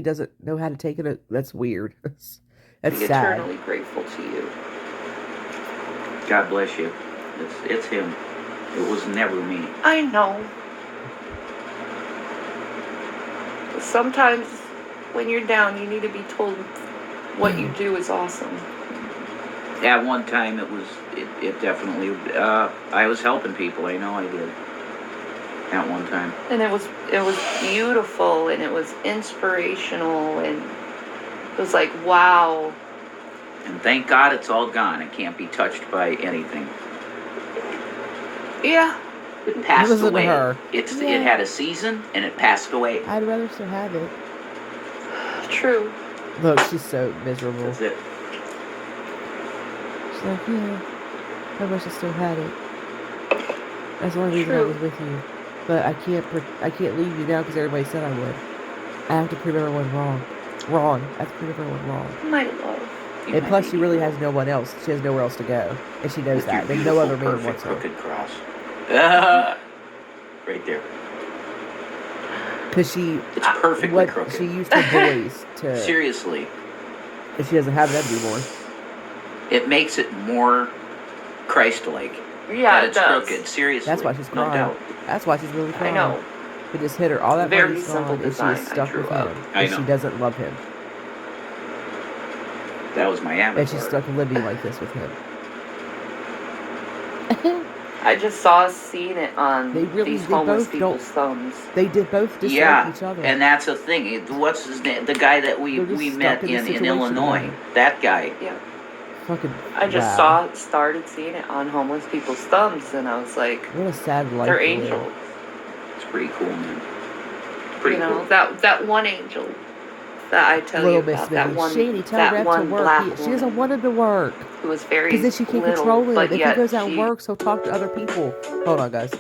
doesn't know how to take it. That's weird. That's be sad. eternally grateful to you. God bless you. It's him. It was never me. I know. Sometimes when you're down, you need to be told what you do is awesome. At one time, it definitely... I was helping people. I know I did. At one time. And it was beautiful, and it was inspirational, and it was like, wow. And thank God it's all gone. It can't be touched by anything. Yeah. It passed Listen to away. her. It had a season, and it passed away. I'd rather still have it. True. Look, she's so miserable. That's it. She's like, yeah, I wish I still had it. That's the only reason I True. was with you. But I can't leave you now because everybody said I would. I have to prove everyone wrong. I have to prove everyone wrong. My love. And plus, she really has no one else. She has nowhere else to go, and she knows With that. your And no other beautiful, man wants perfect her. crooked cross. Right there. Because she, It's perfectly crooked. she used her boys to, Seriously. and she doesn't have them anymore. It makes it more Christ-like. Yeah, that it it's does. crooked. Seriously. That's why she's No crying. doubt. That's why she's really I crying. know. It just hit her. All that Very money's simple gone, and she design. is I stuck drew with up. him. I And know. she doesn't love him. That was my avatar. And she's stuck living like this with him. I just saw us seeing it on They these homeless both people's thumbs. They did both dislike Yeah, each other. and that's the thing. What's his name? The guy that we They're just met stuck in a in situation Illinois. now. That guy. Yeah. Fucking. I just wow. started seeing it on homeless people's thumbs, and I was like, What a sad life. they're to live. angels. It's pretty cool, man. Pretty You know, cool. that one angel that I tell Little you Miss about, that Minnie. one, Shanny, tell that Rev to one work. black She doesn't woman want him to work. who was very Because then she can't little, control him. but If he yet goes out and she- works, he'll talk to other people. Hold on, guys.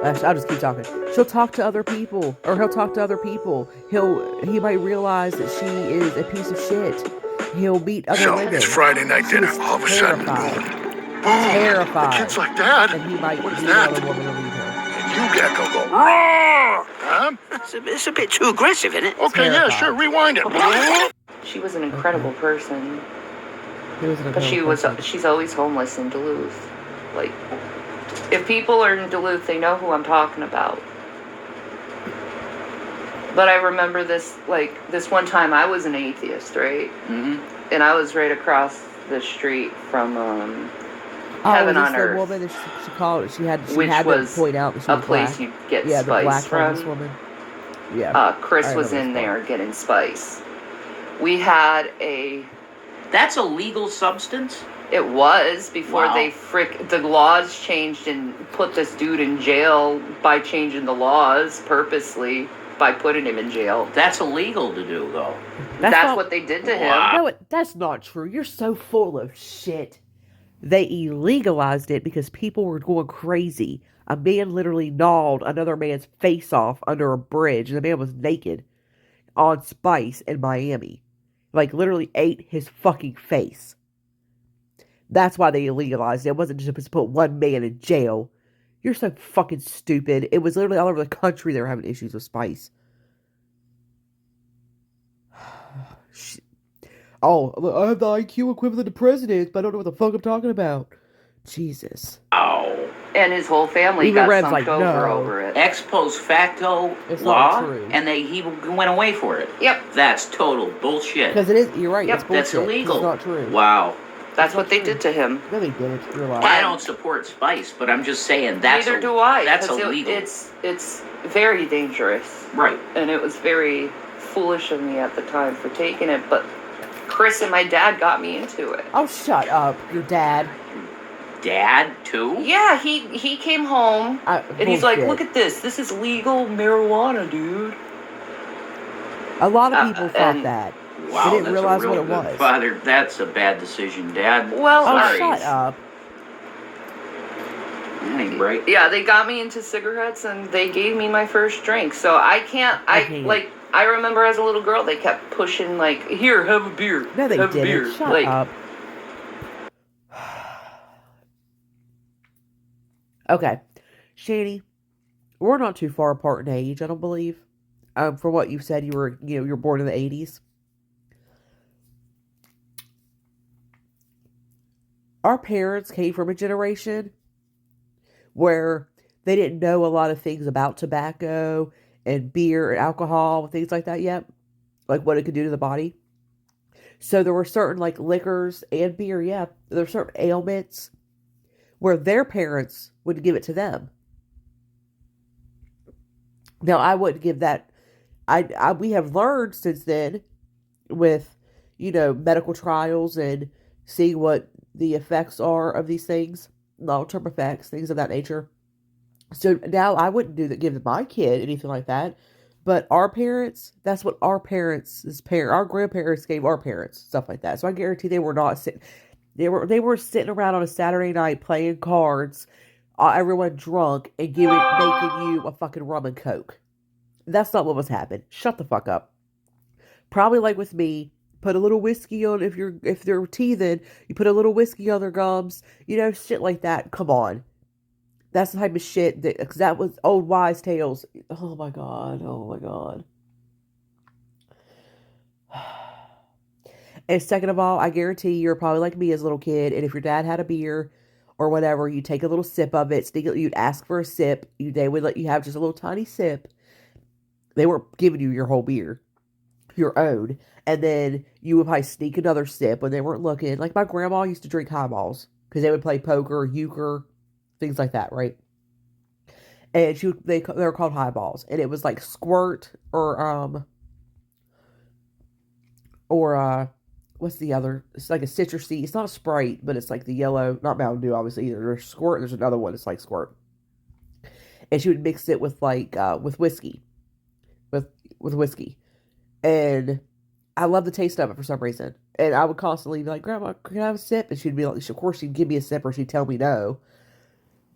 I'll just keep talking. She'll talk to other people. Or he'll talk to other people. He might realize that she is a piece of shit. He'll meet other So, women. it's Friday night She dinner. is All of a sudden, terrified. boom. Terrified. Kids like that. And he might What is meet that? another woman to leave her. And you, Gecko, go, roar! Huh? It's a bit too aggressive, isn't it? Okay, yeah, Terrified. sure, rewind it. She was an incredible person, He was an but incredible person. she's always homeless in Duluth. Like, if people are in Duluth, they know who I'm talking about. But I remember this one time I was an atheist, right? Mm-hmm. And I was right across the street from Oh, Heaven is on this the Earth, woman that she called? She had which to was point out that she a was place black. you get Yeah, the black spice homeless from. woman. Yeah, Chris I was remember in this part. there getting spice. We had a. That's a legal substance? It was before Wow. the laws changed and put this dude in jail by changing the laws purposely by putting him in jail. That's illegal to do, though. That's what they did to him. No, that's not true. You're so full of shit. They illegalized it because people were going crazy. A man literally gnawed another man's face off under a bridge, and the man was naked on Spice in Miami. Like, literally ate his fucking face. That's why they illegalized it. It wasn't just supposed to put one man in jail. You're so fucking stupid. It was literally all over the country they were having issues with Spice. Oh, I have the IQ equivalent to presidents, but I don't know what the fuck I'm talking about. Jesus. Oh. And his whole family Even got Rev's sumped like, no. over it. Ex post facto It's law, not true. and he went away for it. Yep. That's total bullshit. Because it is, you're right, Yep, it's bullshit. That's illegal. It's not true. Wow. That's what they did to him. No, they didn't. You're lying. I don't support Spice, but I'm just saying Neither do I. That's 'cause illegal. It's very dangerous. Right. And it was very foolish of me at the time for taking it, but Chris and my dad got me into it. Oh, shut up. Your dad. Dad, too? Yeah, he came home and he's like, bullshit. look at this. This is legal marijuana, dude. A lot of people thought and- that. Wow, They didn't that's realize a real what it good was. Father, that's a bad decision, Dad. Well, Oh, sorry. shut up. That ain't right. Yeah, they got me into cigarettes and they gave me my first drink. So I can't. I remember as a little girl, they kept pushing like, here, have a beer. No, they have a didn't. beer. Shut like, up. Okay. Shanny, we're not too far apart in age, I don't believe. From what you said, you were born in the 80s. Our parents came from a generation where they didn't know a lot of things about tobacco and beer and alcohol and things like that yet. Like what it could do to the body. So there were certain like liquors and beer, yeah. There were certain ailments where their parents would give it to them. Now I wouldn't give that. We have learned since then with, medical trials and seeing what the effects are of these things, long-term effects, things of that nature. So now I wouldn't give my kid anything like that. But our parents, that's what our grandparents gave our parents, stuff like that. So I guarantee they were not sitting. They were sitting around on a Saturday night playing cards, everyone drunk, and making you a fucking rum and coke. That's not what was happening. Shut the fuck up. Probably like with me, put a little whiskey on if they're teething, you put a little whiskey on their gums, shit like that. Come on. That's the type of shit because that was old wise tales. Oh my god. Oh my god. And second of all, I guarantee you're probably like me as a little kid, and if your dad had a beer or whatever, you take a little sip of it, you'd ask for a sip, they would let you have just a little tiny sip. They weren't giving you your whole beer, your own, and then you would probably sneak another sip when they weren't looking. Like my grandma used to drink highballs because they would play poker, euchre, things like that, right? And they were called highballs, and it was like squirt or what's the other? It's like a citrusy. It's not a Sprite, but it's like the yellow, not Mountain Dew, obviously either. There's squirt. There's another one. It's like squirt, and she would mix it with with whiskey, with whiskey, and I love the taste of it for some reason. And I would constantly be like, "Grandma, can I have a sip?" And she'd be like, "Of course, she'd give me a sip, or she'd tell me no."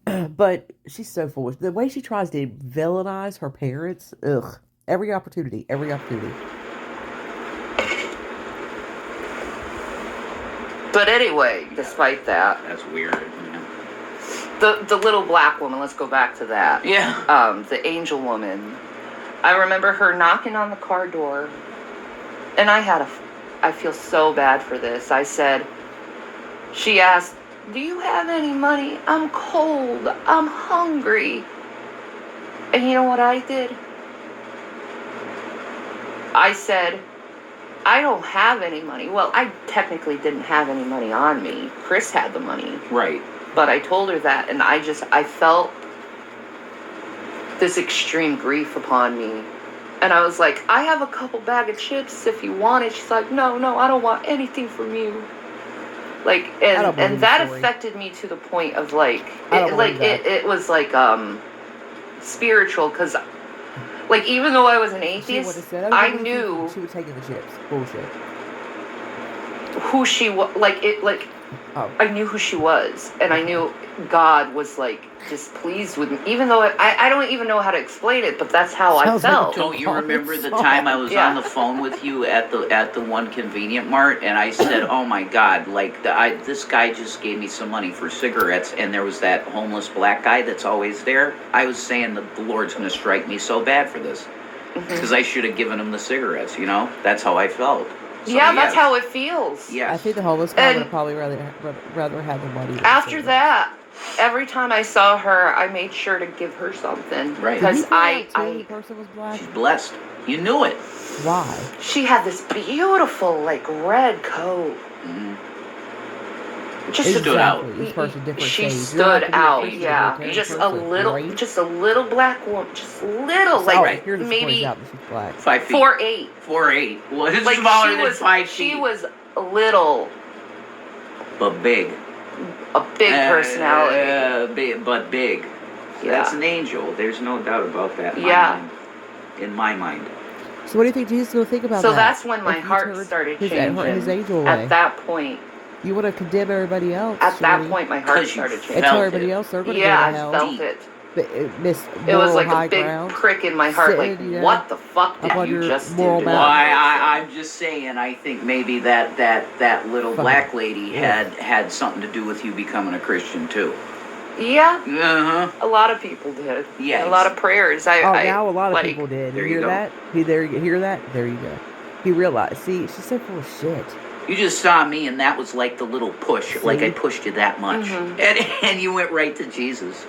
But she's so foolish. The way she tries to villainize her parents, ugh. Every opportunity. But anyway, despite that, That's weird. the little black woman. Let's go back to that. Yeah. The angel woman. I remember her knocking on the car door, and I feel so bad for this. She asked, "Do you have any money? I'm cold. I'm hungry." And you know what I did? I said, I don't have any money. Well, I technically didn't have any money on me. Chris had the money. Right. But I told her that, and I felt this extreme grief upon me. And I was like, I have a couple bag of chips if you want it. She's like, no, I don't want anything from you. Like, and that affected me to the point of like, it was like, spiritual, because, like, even though I was an atheist, I knew she was taking the chips. Bullshit. Who she was, I knew who she was, and I knew God was, like, displeased with me, even though I don't even know how to explain it, but that's how I felt. Don't you remember the time I was on the phone with you at the one convenient mart, and I said, oh my God, like, this guy just gave me some money for cigarettes, and there was that homeless black guy that's always there. I was saying that the Lord's going to strike me so bad for this, because I should have given him the cigarettes, you know? That's how I felt. So, yeah, that's how it feels. Yeah, I think the homeless guy would have probably rather had the money. After that, every time I saw her, I made sure to give her something. Right. Did Because you find out, too, the person was black? She's blessed. You knew it. Why? She had this beautiful, like, red coat. Mm-hmm. Just stood out. Each person different She shades. stood out, You're yeah. not Just a person, little, right? just a little black woman, just little, Oh, like here this maybe points out that she's black. 5 feet. 4'8". 4'8". Well, it's Like smaller than 5 feet. She was a little, but big. a big personality. But big. Yeah. That's an angel. There's no doubt about that. In my mind. So what do you think Jesus will think about that? So that's when my If you heart turned started his changing. His angel away. At that point. You want to condemn everybody else. At that Shorty. point, my heart 'Cause you started And changing. tell felt everybody it. else they're going to Yeah, go I to hell. felt it. Miss It was moral like high a big ground. prick in my heart. Like, Sitting, you know, what the fuck did up on you your just do moral to Well, mountain. that? I'm just saying. I think maybe that little Fuck black it. lady Yeah. had something to do with you becoming a Christian too. Yeah, Uh huh. a lot of people did. Yes. A lot of prayers. Now a lot of like, people did. there You you hear go. that? Hear that? There you go. He realized. See, she's so full of shit. You just saw me, and that was like the little push. Like I See? pushed you that much, Mhm. and you went right to Jesus,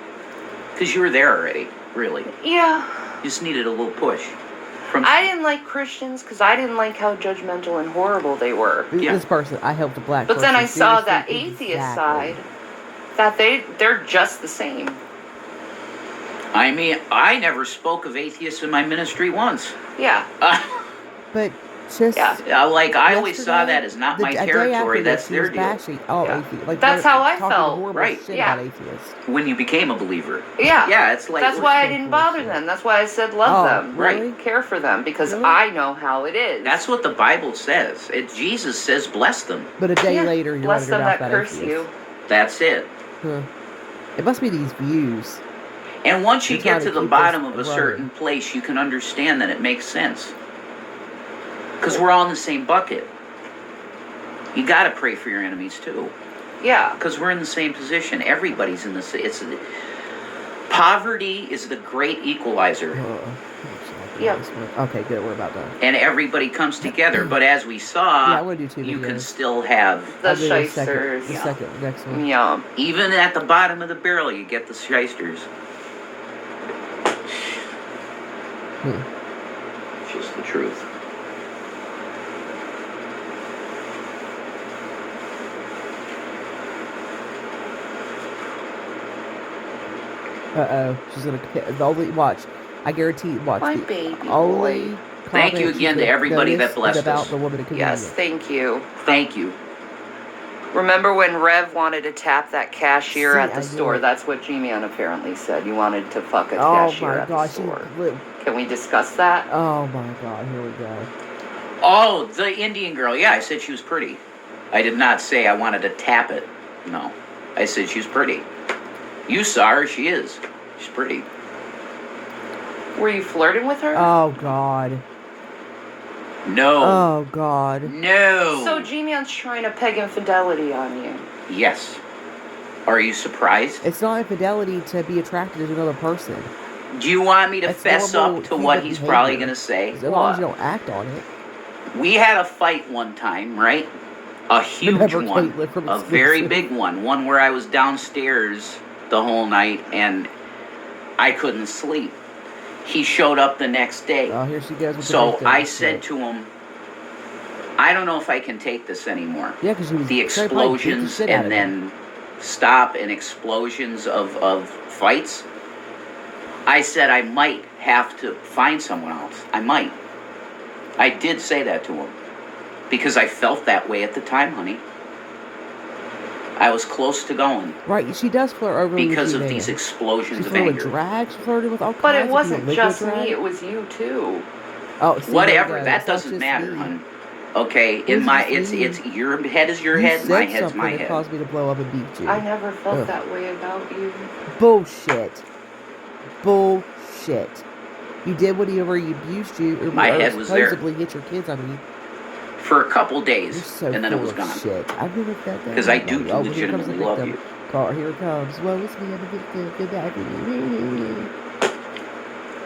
because you were there already. Really, Yeah. you just needed a little push. I didn't like Christians because I didn't like how judgmental and horrible they were. Yeah. This person, I helped a black But person. then I saw seriously, that atheist exactly. side, that they're just the same. I mean, I never spoke of atheists in my ministry once. Yeah. But just Yeah. Like I always saw yesterday, that as not my a day territory. after That's this, she their was deal. bashing all Yeah. atheists. Like, That's they're how I talking felt, horrible right, shit yeah. about atheists. When you became a believer. Yeah. Yeah, it's like That's why I so didn't full of bother shit. them. That's why I said love Oh, them. really? Care for them because Really? I know how it is. that's what the Bible says. Jesus says, "Bless them." But a day Yeah. later, you're Bless them running off that that curse atheist. you. That's it. Huh. It must be these views. And once you You're trying get to to the keep bottom this of a running. certain place, you can understand that it makes sense. Because we're all in the same bucket. You got to pray for your enemies too. Yeah. Because we're in the same position. Everybody's in the same. Poverty is the great equalizer, Yep. Okay, good. We're about done. and everybody comes together. But as we Yeah, I saw, want to do 2 you can videos. still have, The I'll do the second, shysters. the Yeah. second, next one. Yeah. even at the bottom of the barrel, you get the shysters. It's just the truth. She's gonna the only watch. I guarantee. Watch My the baby only. boy. Thank you comment she's again to gonna everybody that notice blessed is about us. the woman at communion. Yes, thank you. Thank you. Remember when Rev wanted to tap that cashier See, at the I store? knew it. That's what Gman apparently said. You wanted to fuck a Oh cashier my at gosh! the store. She, Can we discuss that? oh my god! Here we go. Oh, the Indian girl. Yeah, I said she was pretty. I did not say I wanted to tap it. No. I said she was pretty. You saw her. She is. She's pretty. Were you flirting with her? Oh god. No. Oh god. No. So Gman's trying to peg infidelity on you. Yes. Are you surprised? It's not infidelity to be attracted to another person. Do you want me to That's fess normal up to what human he's probably behavior. going to say? As long as you don't act on it. We had a fight one time, right? A huge Remember one. Caitlin from A very Exclusive? big one. One where I was downstairs the whole night and I couldn't sleep. He showed up the next day. Oh, here she goes with the So birthday I shit. said to him, I don't know if I can take this anymore. Yeah, because the explosions and then stop and explosions of fights. I said I might have to find someone else. I might. I did say that to him because I felt that way at the time, honey. I was close to going. Right, she does flirt over because of these explosions of anger. She drag, she flirted with all kinds But it of wasn't just drag. me, it was you too. Oh, see, whatever, that doesn't matter, hon. Okay, in my it's your head is your head, my head's my head. It caused me to blow up and beat you. I never felt that way about you. Bullshit. Bullshit. You did whatever he abused you, or my head was there. Supposedly hit your kids. I mean, for a couple days, so and then it was gone. Shit. I've never felt that. Because I do legitimately love you. Car, here it comes. Well, it's me. I'm a victim. Get back.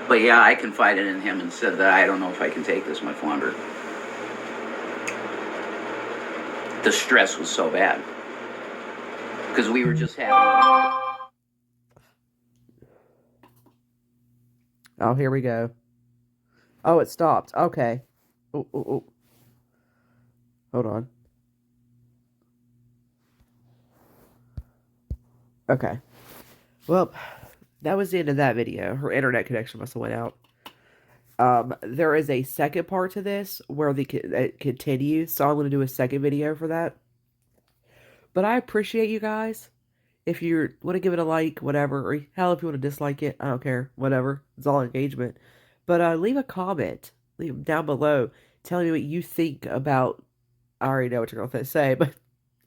But yeah, I confided in him and said that I don't know if I can take this much longer. The stress was so bad. Because we were just having... Oh, here we go. Oh, it stopped. Okay. Oh. Hold on. Okay. Well, that was the end of that video. Her internet connection must have went out. There is a second part to this where it continues, so I'm going to do a second video for that. But I appreciate you guys. If you want to give it a like, whatever, or hell, if you want to dislike it, I don't care, whatever. It's all engagement. But leave a comment, leave them down below, telling me what you think about. I already know what you're going to say, but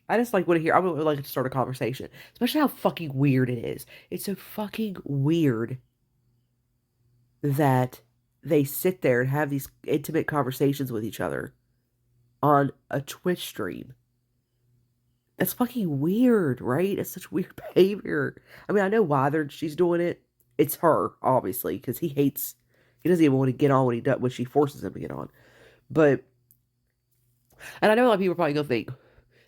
I just want to hear. I would like to start a conversation, especially how fucking weird it is. It's so fucking weird that they sit there and have these intimate conversations with each other on a Twitch stream. It's fucking weird, right? It's such weird behavior. I mean, I know why she's doing it. It's her, obviously, because he doesn't even want to get on when she forces him to get on. But, and I know a lot of people are probably going to think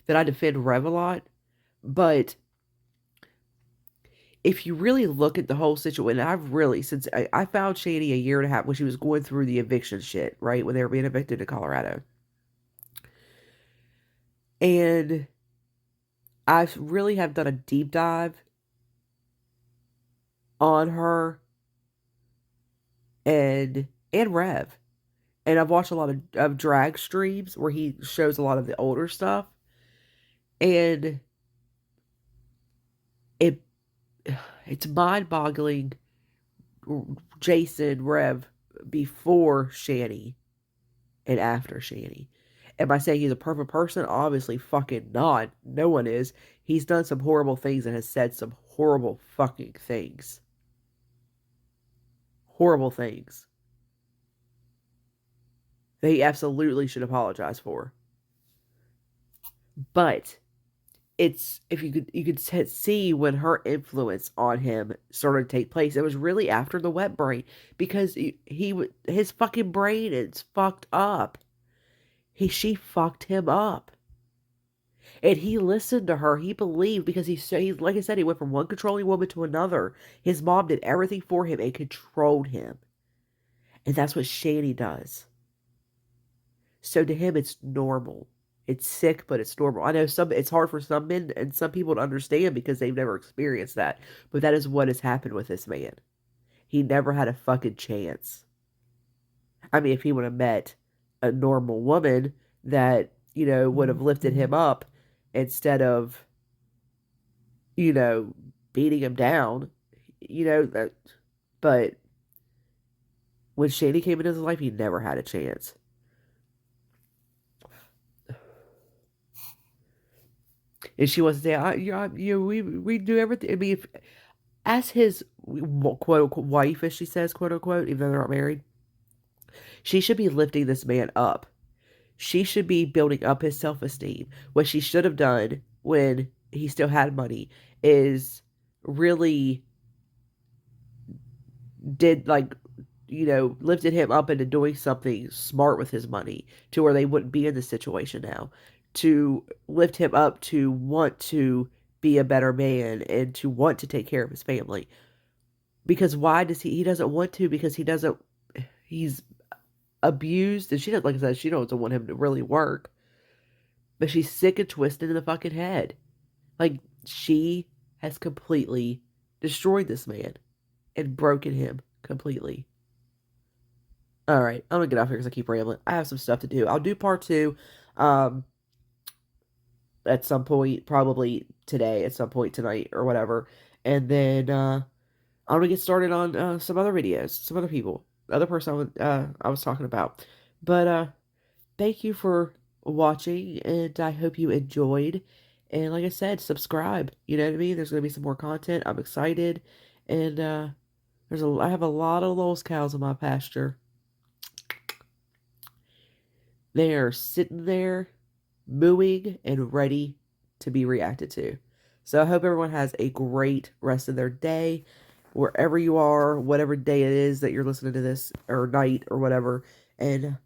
that I defend Rev a lot, but if you really look at the whole situation, I've really, since I found Shanny a year and a half when she was going through the eviction shit, right? When they were being evicted in Colorado. And I really have done a deep dive on her and Rev. And I've watched a lot of drag streams where he shows a lot of the older stuff. And it's mind-boggling Jason Rev before Shanny and after Shanny. Am I saying he's a perfect person? Obviously fucking not. No one is. He's done some horrible things and has said some horrible fucking things. Horrible things. That he absolutely should apologize for. But it's, if you could see when her influence on him started to take place, it was really after the wet brain, because his fucking brain is fucked up. She fucked him up. And he listened to her. He believed, because he like I said, he went from one controlling woman to another. His mom did everything for him and controlled him. And that's what Shanny does. So to him, it's normal. It's sick, but it's normal. I know it's hard for some men and some people to understand because they've never experienced that. But that is what has happened with this man. He never had a fucking chance. I mean, if he would have met a normal woman that, would have lifted him up instead of, beating him down, but when Shanny came into his life, he never had a chance. And she wants to say, we do everything. I mean, as his quote unquote wife, as she says, quote unquote, even though they're not married, she should be lifting this man up. She should be building up his self-esteem. What she should have done when he still had money is really lifted him up into doing something smart with his money to where they wouldn't be in this situation now. To lift him up to want to be a better man and to want to take care of his family. Because why does he doesn't want to, because he's abused, and she doesn't, like I said, she doesn't want him to really work, but she's sick and twisted in the fucking head. Like, she has completely destroyed this man and broken him completely. All right, I'm gonna get off here because I keep rambling. I have some stuff to do. I'll do part 2 at some point, probably today, at some point tonight or whatever. And then I'm gonna get started on some other videos, some other people, the other person I was talking about. But thank you for watching, and I hope you enjoyed. And like I said, subscribe. You know what I mean? There's gonna be some more content. I'm excited, and I have a lot of those cows in my pasture. They are sitting there, mooing and ready to be reacted to. So I hope everyone has a great rest of their day, wherever you are, whatever day it is that you're listening to this, or night, or whatever. And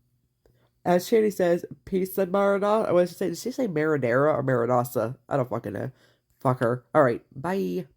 as Shanny says, peace and marinara. What did she say? Did she say marinara or marinasa? I don't fucking know. Fuck her. All right, bye.